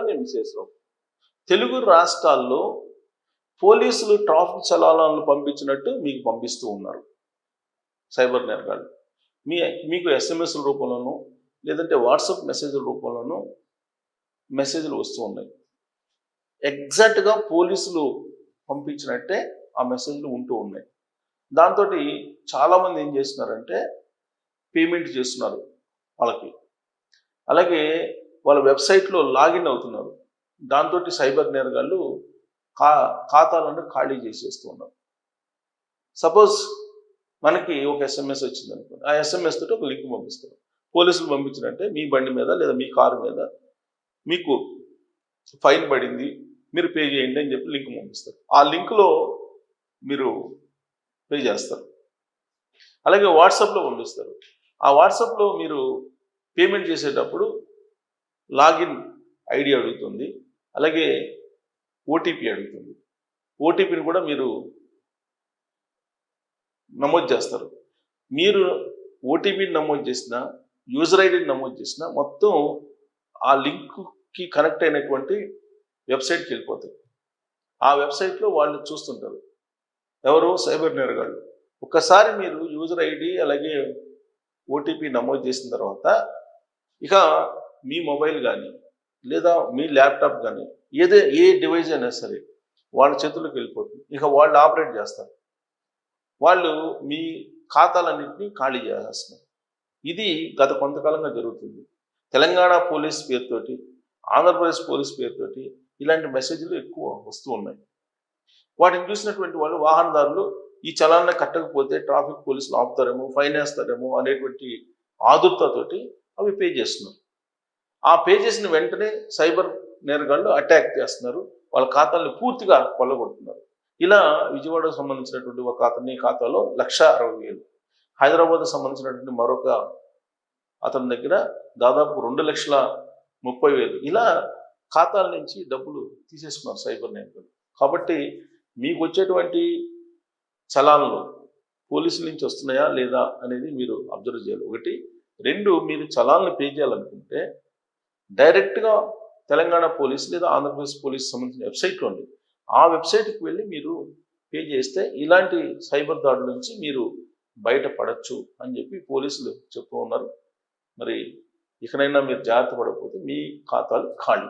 నిమిషేశ్వరం. తెలుగు రాష్ట్రాల్లో పోలీసులు ట్రాఫిక్ చలానాలను పంపించినట్టు మీకు పంపిస్తూ ఉన్నారు సైబర్ నేరగాళ్ళు. మీకు ఎస్ఎంఎస్ల రూపంలోనూ లేదంటే వాట్సాప్ మెసేజ్ల రూపంలోనూ మెసేజ్లు వస్తూ ఉన్నాయి. ఎగ్జాక్ట్గా పోలీసులు పంపించినట్టే ఆ మెసేజ్లు ఉంటూ ఉన్నాయి. దాంతో చాలామంది ఏం చేస్తున్నారంటే పేమెంట్ చేస్తున్నారు వాళ్ళకి. అలాగే వాళ్ళ వెబ్సైట్లో లాగిన్ అవుతున్నారు. దాంతో సైబర్ నేరగాళ్ళు ఖాతాలను ఖాళీ చేసేస్తూ ఉన్నారు. సపోజ్ మనకి ఒక ఎస్ఎంఎస్ వచ్చింది అనుకోండి, ఆ ఎస్ఎంఎస్ తోటి ఒక లింక్ పంపిస్తారు. పోలీసులు పంపించినట్టే మీ బండి మీద లేదా మీ కారు మీద మీకు ఫైన్ పడింది, మీరు పే చేయండి అని చెప్పి లింక్ పంపిస్తారు. ఆ లింక్లో మీరు పే చేస్తారు. అలాగే వాట్సాప్లో పంపిస్తారు. ఆ వాట్సాప్లో మీరు పేమెంట్ చేసేటప్పుడు లాగిన్ ఐడి అడుగుతుంది, అలాగే ఓటీపీ అడుగుతుంది. ఓటీపీని కూడా మీరు నమోదు చేస్తారు. మీరు ఓటీపీని నమోదు చేసినా, యూజర్ ఐడిని నమోదు చేసినా మొత్తం ఆ లింక్కి కనెక్ట్ అయినటువంటి వెబ్సైట్కి వెళ్ళిపోతాయి. ఆ వెబ్సైట్లో వాళ్ళు చూస్తుంటారు ఎవరు సైబర్ నేరగాళ్ళు. ఒక్కసారి మీరు యూజర్ ఐడి అలాగే ఓటీపీ నమోదు చేసిన తర్వాత ఇక మీ మొబైల్ కానీ లేదా మీ ల్యాప్టాప్ కానీ ఏ డివైజ్ అయినా సరే వాళ్ళ చేతుల్లోకి వెళ్ళిపోతుంది. ఇక వాళ్ళు ఆపరేట్ చేస్తారు. వాళ్ళు మీ ఖాతాలన్నింటినీ ఖాళీ చేసేస్తున్నారు. ఇది గత కొంతకాలంగా జరుగుతుంది. తెలంగాణ పోలీస్ పేరుతోటి, ఆంధ్రప్రదేశ్ పోలీస్ పేరుతోటి ఇలాంటి మెసేజ్లు ఎక్కువ వస్తూ ఉన్నాయి. వాటిని చూసినటువంటి వాళ్ళు వాహనదారులు ఈ చలాన్ని కట్టకపోతే ట్రాఫిక్ పోలీసులు ఆపుతారేమో, ఫైన్ వేస్తారేమో అనేటువంటి ఆదుర్తతోటి అవి పే చేస్తున్నారు. ఆ పే చేసిన వెంటనే సైబర్ నేరగాళ్ళు అటాక్ చేస్తున్నారు. వాళ్ళ ఖాతాలను పూర్తిగా కొల్లగొడుతున్నారు. ఇలా విజయవాడకు సంబంధించినటువంటి ఒక అతని ఖాతాలో 1,60,000, హైదరాబాద్కు సంబంధించినటువంటి మరొక అతని దగ్గర దాదాపు 2,30,000 ఇలా ఖాతాల నుంచి డబ్బులు తీసేసుకున్నారు సైబర్ నేరగాళ్ళు. కాబట్టి మీకు వచ్చేటువంటి చలాన్లు పోలీసుల నుంచి వస్తున్నాయా లేదా అనేది మీరు అబ్జర్వ్ చేయాలి. 1. 2, మీరు చలాన్లు పే చేయాలనుకుంటే డైరెక్ట్గా తెలంగాణ పోలీస్ లేదా ఆంధ్రప్రదేశ్ పోలీస్ సంబంధించిన వెబ్సైట్లో ఉంది. ఆ వెబ్సైట్కి వెళ్ళి మీరు పే చేస్తే ఇలాంటి సైబర్ దాడుల నుంచి మీరు బయటపడచ్చు అని చెప్పి పోలీసులు చెప్తూ ఉన్నారు. మరి ఇకనైనా మీరు జాగ్రత్త పడకపోతే మీ ఖాతాలు ఖాళీ.